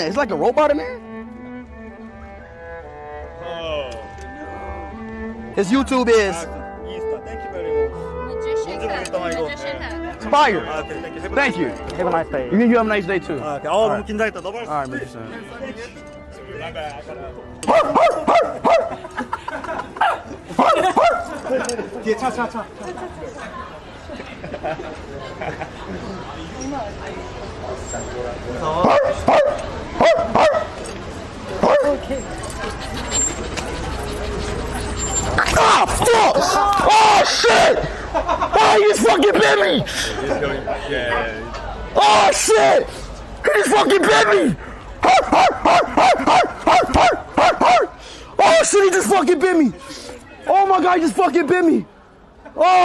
It's like a robot in there. Oh. His YouTube is Thank you very much. Fire. Okay, thank you. Thank you. Have a nice day. You have a nice day too. Okay. 너무 긴장했다. 너무 All right, Mr. 뒤에 차. Ah, fuck! Oh, shit! Oh, he just fucking bit me! Oh, shit! He just fucking bit me! Oh, shit, he just fucking bit me! Oh, my God, he just fucking bit me! Oh!